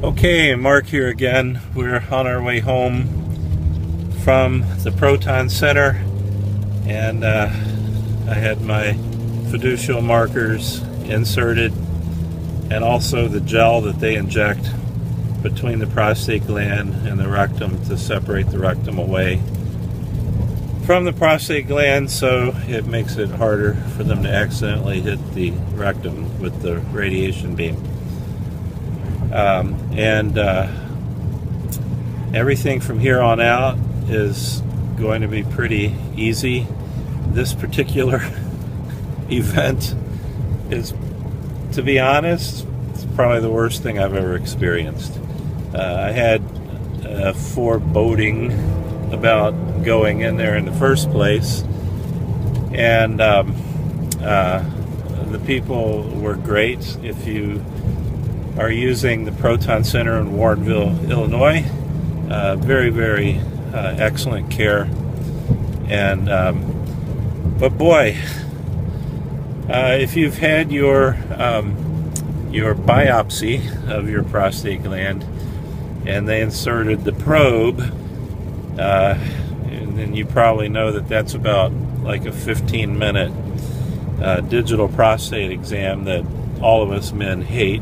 Okay, Mark here again. We're on our way home from the Proton Center, and I had my fiducial markers inserted, and also the gel that they inject between the prostate gland and the rectum to separate the rectum away from the prostate gland, so it makes it harder for them to accidentally hit the rectum with the radiation beam. Everything from here on out is going to be pretty easy. This particular event is, to be honest, it's probably the worst thing I've ever experienced. I had foreboding about going in there in the first place, and the people were great. If you are using the Proton Center in Warrenville, Illinois, very, very excellent care. And but boy, if you've had your biopsy of your prostate gland and they inserted the probe, and then you probably know that that's about like a 15-minute digital prostate exam that all of us men hate.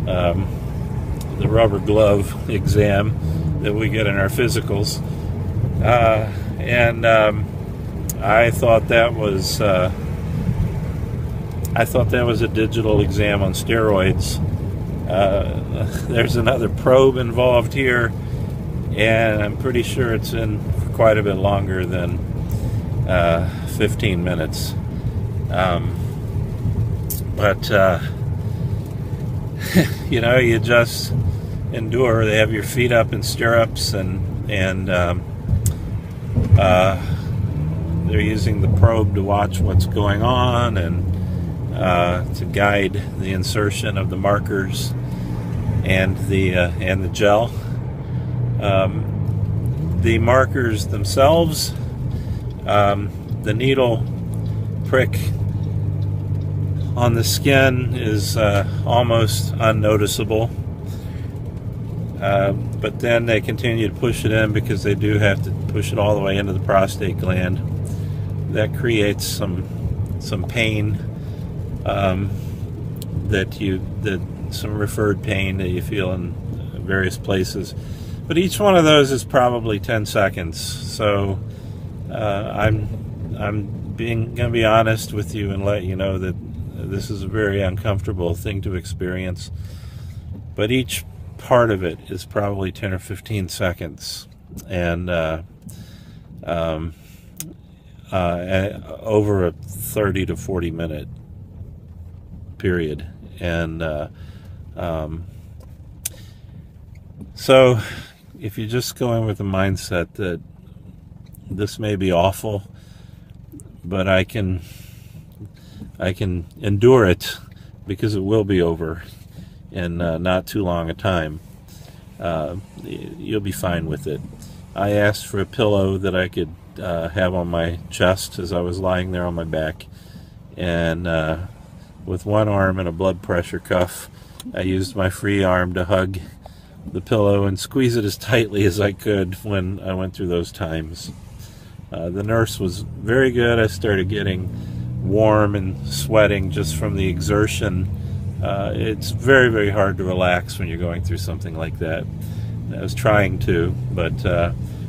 The rubber glove exam that we get in our physicals, and I thought that was a digital exam on steroids. There's another probe involved here, and I'm pretty sure it's in for quite a bit longer than 15 minutes. But you know, you just endure. They have your feet up in stirrups, and they're using the probe to watch what's going on and to guide the insertion of the markers and the gel. The markers themselves, the needle prick on the skin is almost unnoticeable, but then they continue to push it in because they do have to push it all the way into the prostate gland. That creates some pain, some referred pain that you feel in various places. But each one of those is probably 10 seconds. So I'm gonna be honest with you and let you know that this is a very uncomfortable thing to experience, but each part of it is probably 10 or 15 seconds, and over a 30 to 40 minute period. And so if you just go in with the mindset that this may be awful, but I can endure it because it will be over in not too long a time, you'll be fine with it. I asked for a pillow that I could have on my chest as I was lying there on my back, and with one arm and a blood pressure cuff, I used my free arm to hug the pillow and squeeze it as tightly as I could when I went through those times. The nurse was very good. I started getting warm and sweating just from the exertion. It's very, very hard to relax when you're going through something like that. I was trying to, but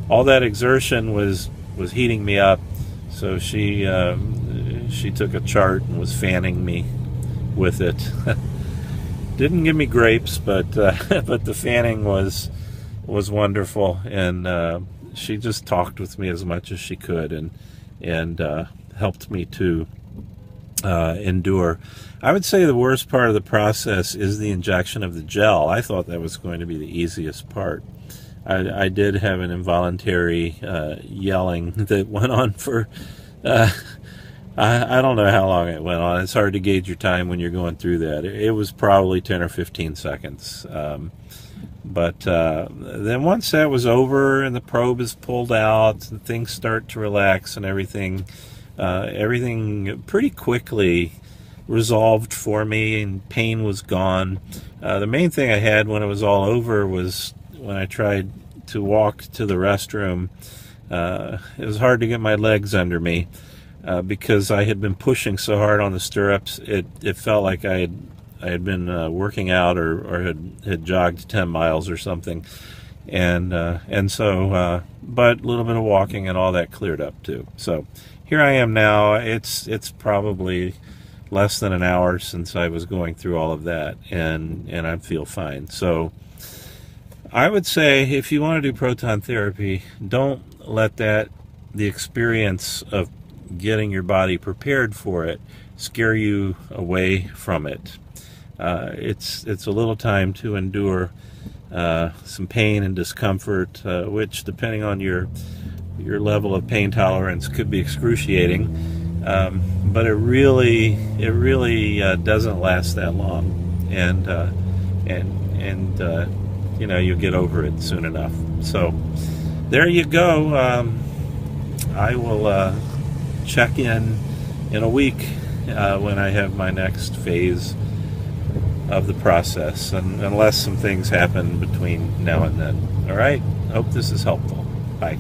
all that exertion was heating me up. So she took a chart and was fanning me with it. Didn't give me grapes, but the fanning was wonderful, and she just talked with me as much as she could, and helped me to endure. I would say the worst part of the process is the injection of the gel. I thought that was going to be the easiest part. I did have an involuntary yelling that went on for I don't know how long it went on. It's hard to gauge your time when you're going through that. It was probably 10 or 15 seconds. But then once that was over and the probe is pulled out and things start to relax and everything pretty quickly resolved for me, and pain was gone. The main thing I had when it was all over was when I tried to walk to the restroom. It was hard to get my legs under me because I had been pushing so hard on the stirrups. It felt like I had been working out or had jogged 10 miles or something, and so but a little bit of walking and all that cleared up too. So here I am now. It's probably less than an hour since I was going through all of that, and I feel fine. So I would say if you want to do proton therapy, don't let the experience of getting your body prepared for it scare you away from it. It's a little time to endure some pain and discomfort, which, depending on your level of pain tolerance, could be excruciating. But it really doesn't last that long, and you'll get over it soon enough. So there you go. I will check in a week when I have my next phase of the process, unless some things happen between now and then. All right. Hope this is helpful. Bye.